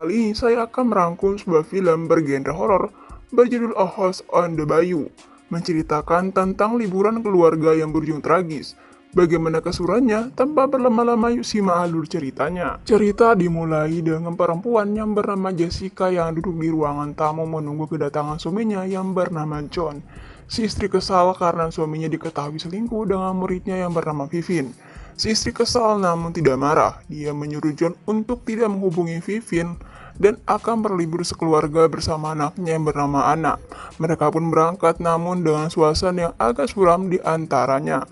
Kali ini saya akan merangkum sebuah film bergenre horor berjudul A House on the Bayou, menceritakan tentang liburan keluarga yang berujung tragis. Bagaimana kesurannya? Tanpa berlama-lama yuk simak alur ceritanya. Cerita dimulai dengan perempuan yang bernama Jessica yang duduk di ruangan tamu menunggu kedatangan suaminya yang bernama John. Si istri kesal karena suaminya diketahui selingkuh dengan muridnya yang bernama Vivin. Si istri kesal namun tidak marah. Dia menyuruh John untuk tidak menghubungi Vivin dan akan berlibur sekeluarga bersama anaknya yang bernama Anna. Mereka pun berangkat namun dengan suasana yang agak suram di antaranya.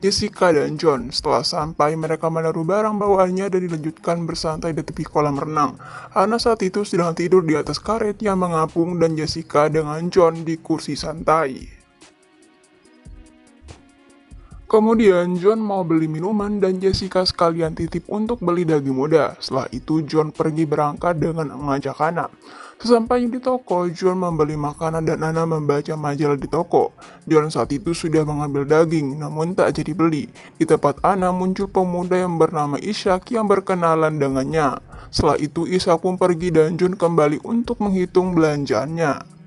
Jessica dan John setelah sampai mereka menaruh barang bawaannya dan dilanjutkan bersantai di tepi kolam renang. Anna saat itu sedang tidur di atas karet yang mengapung dan Jessica dengan John di kursi santai. Kemudian John mau beli minuman dan Jessica sekalian titip untuk beli daging muda. Setelah itu John pergi berangkat dengan mengajak Anna. Sesampainya di toko, John membeli makanan dan Anna membaca majalah di toko. John saat itu sudah mengambil daging, namun tak jadi beli. Di tempat Anna muncul pemuda yang bernama Ishak yang berkenalan dengannya. Setelah itu Ishak pun pergi dan John kembali untuk menghitung belanjaannya.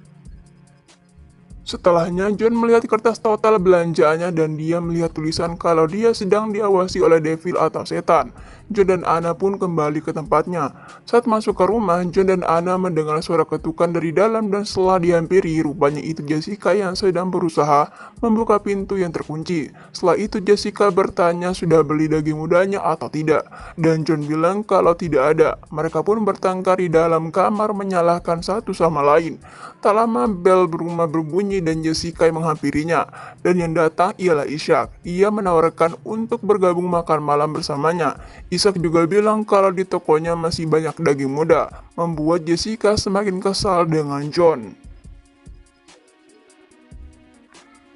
Setelahnya, John melihat kertas total belanjaannya dan dia melihat tulisan kalau dia sedang diawasi oleh devil atau setan. John dan Anna pun kembali ke tempatnya. Saat masuk ke rumah, John dan Anna mendengar suara ketukan dari dalam dan setelah dihampiri, rupanya itu Jessica yang sedang berusaha membuka pintu yang terkunci. Setelah itu Jessica bertanya sudah beli daging mudanya atau tidak. Dan John bilang kalau tidak ada. Mereka pun bertengkar di dalam kamar menyalahkan satu sama lain. Tak lama bel rumah berbunyi dan Jessica yang menghampirinya. Dan yang datang ialah Ishak. Ia menawarkan untuk bergabung makan malam bersamanya. Ishak juga bilang kalau di tokonya masih banyak daging muda. Membuat Jessica semakin kesal dengan John.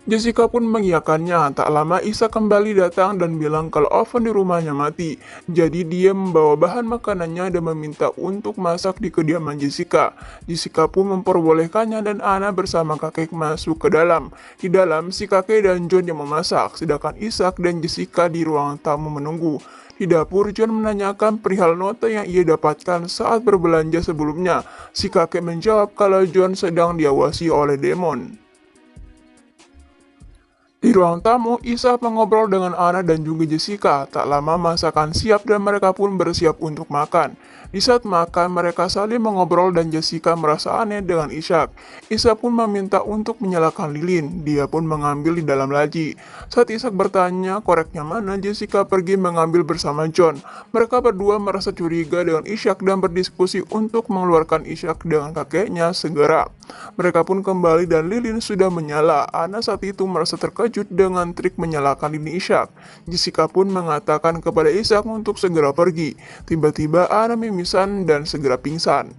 Jessica pun mengiyakannya. Tak lama Isa kembali datang dan bilang kalau oven di rumahnya mati. Jadi dia membawa bahan makanannya dan meminta untuk masak di kediaman Jessica. Jessica pun memperbolehkannya dan Anna bersama kakek masuk ke dalam. Di dalam si kakek dan John yang memasak, sedangkan Ishak dan Jessica di ruang tamu menunggu. Di dapur, John menanyakan perihal nota yang ia dapatkan saat berbelanja sebelumnya. Si kakek menjawab kalau John sedang diawasi oleh demon. Di ruang tamu, Isa mengobrol dengan Anna dan juga Jessica. Tak lama masakan siap dan mereka pun bersiap untuk makan. Di saat makan, mereka saling mengobrol dan Jessica merasa aneh dengan Ishak. Isa pun meminta untuk menyalakan lilin. Dia pun mengambil di dalam laci. Saat Ishak bertanya koreknya mana, Jessica pergi mengambil bersama John. Mereka berdua merasa curiga dengan Ishak dan berdiskusi untuk mengeluarkan Ishak dengan kakeknya segera. Mereka pun kembali dan lilin sudah menyala. Anna saat itu merasa terkejut dengan trik menyalakan lilin Ishak. Jessica pun mengatakan kepada Ishak untuk segera pergi. Tiba-tiba Anna mimisan dan segera pingsan.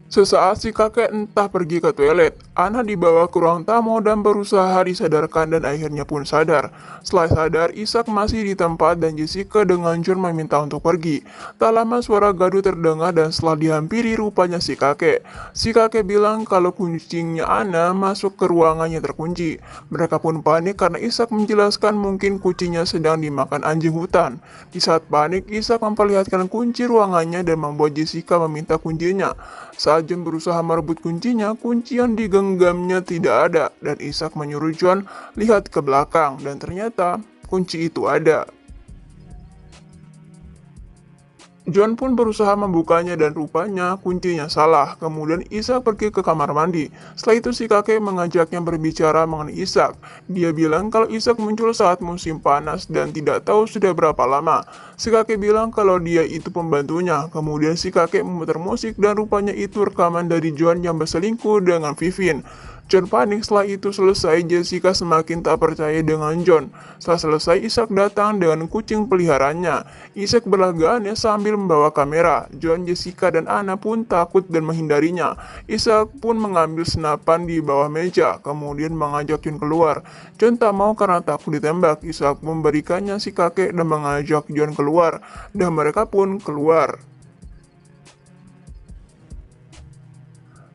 Sesaat si kakek entah pergi ke toilet, Anna dibawa ke ruang tamu dan berusaha disadarkan dan akhirnya pun sadar. Setelah sadar, Ishak masih di tempat dan Jessica dengan John meminta untuk pergi. Tak lama suara gaduh terdengar dan setelah dihampiri rupanya si kakek. Si kakek bilang kalau kucingnya Anna masuk ke ruangannya terkunci. Mereka pun panik karena Ishak menjelaskan mungkin kucingnya sedang dimakan anjing hutan. Di saat panik, Ishak memperlihatkan kunci ruangannya dan membuat Jessica meminta kuncinya. Saat John berusaha merebut kuncinya, kunci yang digenggamnya tidak ada dan Ishak menyuruh John lihat ke belakang dan ternyata kunci itu ada. John pun berusaha membukanya dan rupanya kuncinya salah. Kemudian Ishak pergi ke kamar mandi. Setelah itu si kakek mengajaknya berbicara mengenai Ishak. Dia bilang kalau Ishak muncul saat musim panas dan tidak tahu sudah berapa lama. Si kakek bilang kalau dia itu pembantunya. Kemudian si kakek memutar musik dan rupanya itu rekaman dari John yang berselingkuh dengan Vivin. John panik. Setelah itu selesai, Jessica semakin tak percaya dengan John. Setelah selesai, Ishak datang dengan kucing peliharaannya. Ishak berlagaknya sambil membawa kamera. John, Jessica, dan Anna pun takut dan menghindarinya. Ishak pun mengambil senapan di bawah meja, kemudian mengajak John keluar. John tak mau karena takut ditembak. Ishak memberikannya si kakek dan mengajak John keluar, dan mereka pun keluar.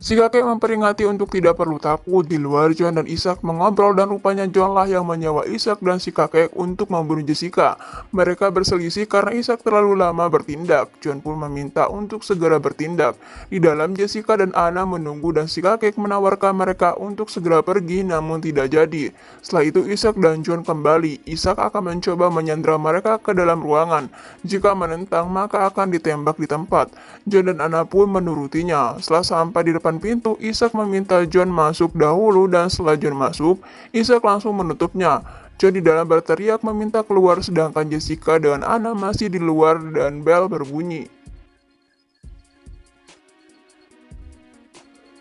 Si kakek memperingati untuk tidak perlu takut. Di luar, John dan Ishak mengobrol dan rupanya John lah yang menyewa Ishak dan si kakek untuk membunuh Jessica. Mereka berselisih karena Ishak terlalu lama bertindak. John pun meminta untuk segera bertindak. Di dalam, Jessica dan Anna menunggu dan si kakek menawarkan mereka untuk segera pergi namun tidak jadi. Setelah itu Ishak dan John kembali. Ishak akan mencoba menyandra mereka ke dalam ruangan. Jika menentang maka akan ditembak di tempat. John dan Anna pun menurutinya. Setelah sampai di depan pintu, Ishak meminta John masuk dahulu dan setelah John masuk, Ishak langsung menutupnya. John di dalam berteriak meminta keluar sedangkan Jessica dan Anna masih di luar dan bel berbunyi.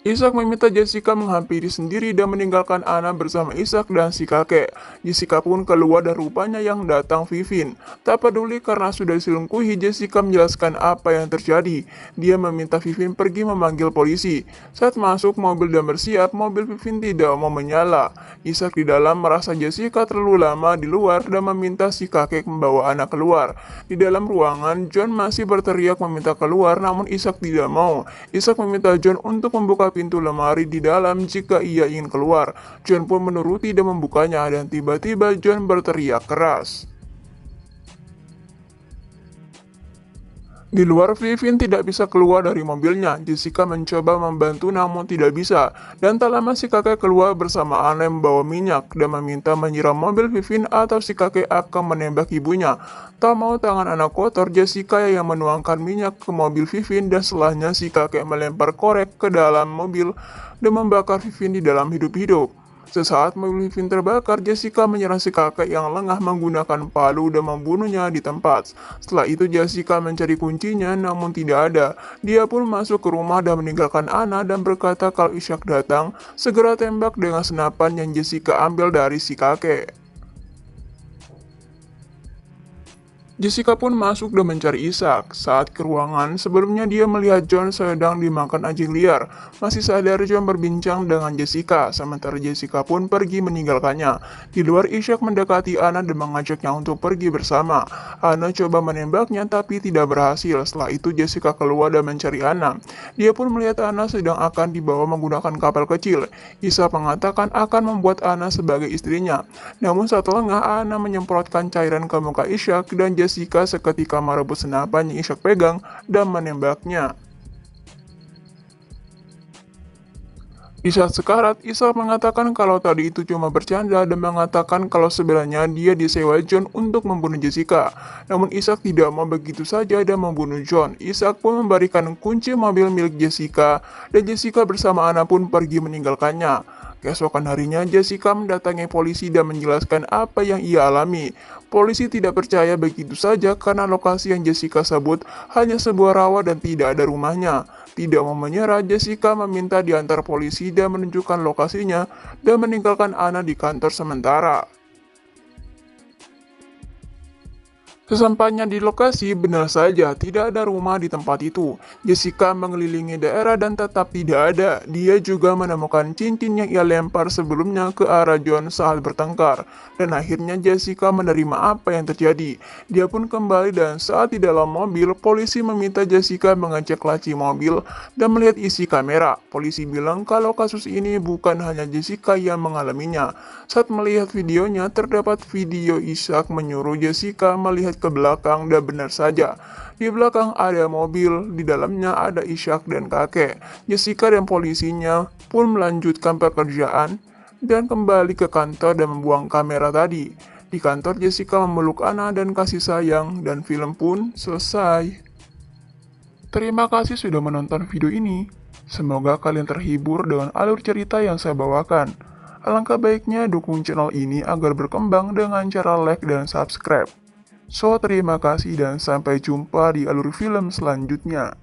Ishak meminta Jessica menghampiri sendiri dan meninggalkan Anna bersama Ishak dan si kakek. Jessica pun keluar dan rupanya yang datang Vivin. Tak peduli karena sudah diselingkuhi, Jessica menjelaskan apa yang terjadi. Dia meminta Vivin pergi memanggil polisi. Saat masuk mobil dan bersiap, mobil Vivin tidak mau menyala. Ishak di dalam merasa Jessica terlalu lama di luar dan meminta si kakek membawa Anna keluar. Di dalam ruangan, John masih berteriak meminta keluar namun Ishak tidak mau. Ishak meminta John untuk membuka pintu lemari di dalam jika ia ingin keluar. John pun menuruti dan membukanya dan tiba-tiba John berteriak keras. Di luar, Vivin tidak bisa keluar dari mobilnya. Jessica mencoba membantu namun tidak bisa. Dan tak lama si kakek keluar bersama Anna membawa minyak dan meminta menyiram mobil Vivin atau si kakek akan menembak ibunya. Tak mau tangan anak kotor, Jessica yang menuangkan minyak ke mobil Vivin dan setelahnya si kakek melempar korek ke dalam mobil dan membakar Vivin di dalam hidup-hidup. Sesaat mobil Vivin terbakar, Jessica menyerang si kakek yang lengah menggunakan palu dan membunuhnya di tempat. Setelah itu Jessica mencari kuncinya namun tidak ada. Dia pun masuk ke rumah dan meninggalkan Anna dan berkata kalau Ishak datang, segera tembak dengan senapan yang Jessica ambil dari si kakek. Jessica pun masuk dan mencari Ishak. Saat ke ruangan, sebelumnya dia melihat John sedang dimakan anjing liar. Masih sadar, John berbincang dengan Jessica, sementara Jessica pun pergi meninggalkannya. Di luar, Ishak mendekati Anna dan mengajaknya untuk pergi bersama. Anna coba menembaknya tapi tidak berhasil. Setelah itu Jessica keluar dan mencari Anna. Dia pun melihat Anna sedang akan dibawa menggunakan kapal kecil. Ishak mengatakan akan membuat Anna sebagai istrinya. Namun saat lengah, Anna menyemprotkan cairan ke muka Ishak dan Jessica seketika merebut senapan yang Ishak pegang dan menembaknya. Di saat sekarat, Ishak mengatakan kalau tadi itu cuma bercanda dan mengatakan kalau sebenarnya dia disewa John untuk membunuh Jessica. Namun Ishak tidak mau begitu saja dan membunuh John. Ishak pun memberikan kunci mobil milik Jessica dan Jessica bersama Anna pun pergi meninggalkannya. Keesokan harinya, Jessica mendatangi polisi dan menjelaskan apa yang ia alami. Polisi tidak percaya begitu saja karena lokasi yang Jessica sebut hanya sebuah rawa dan tidak ada rumahnya. Tidak mau menyerah, Jessica meminta diantar polisi dan menunjukkan lokasinya dan meninggalkan Anna di kantor sementara. Sesampainya di lokasi, benar saja tidak ada rumah di tempat itu. Jessica mengelilingi daerah dan tetap tidak ada. Dia juga menemukan cincin yang ia lempar sebelumnya ke arah John saat bertengkar. Dan akhirnya Jessica menerima apa yang terjadi. Dia pun kembali dan saat di dalam mobil, polisi meminta Jessica mengecek laci mobil dan melihat isi kamera. Polisi bilang kalau kasus ini bukan hanya Jessica yang mengalaminya. Saat melihat videonya, terdapat video Ishak menyuruh Jessica melihat ke belakang dan benar saja. Di belakang ada mobil, di dalamnya ada Ishak dan kakek. Jessica dan polisinya pun melanjutkan pekerjaan dan kembali ke kantor dan membuang kamera tadi. Di kantor Jessica memeluk Anna dan kasih sayang dan film pun selesai. Terima kasih sudah menonton video ini. Semoga kalian terhibur dengan alur cerita yang saya bawakan. Alangkah baiknya dukung channel ini agar berkembang dengan cara like dan subscribe. So, terima kasih dan sampai jumpa di alur film selanjutnya.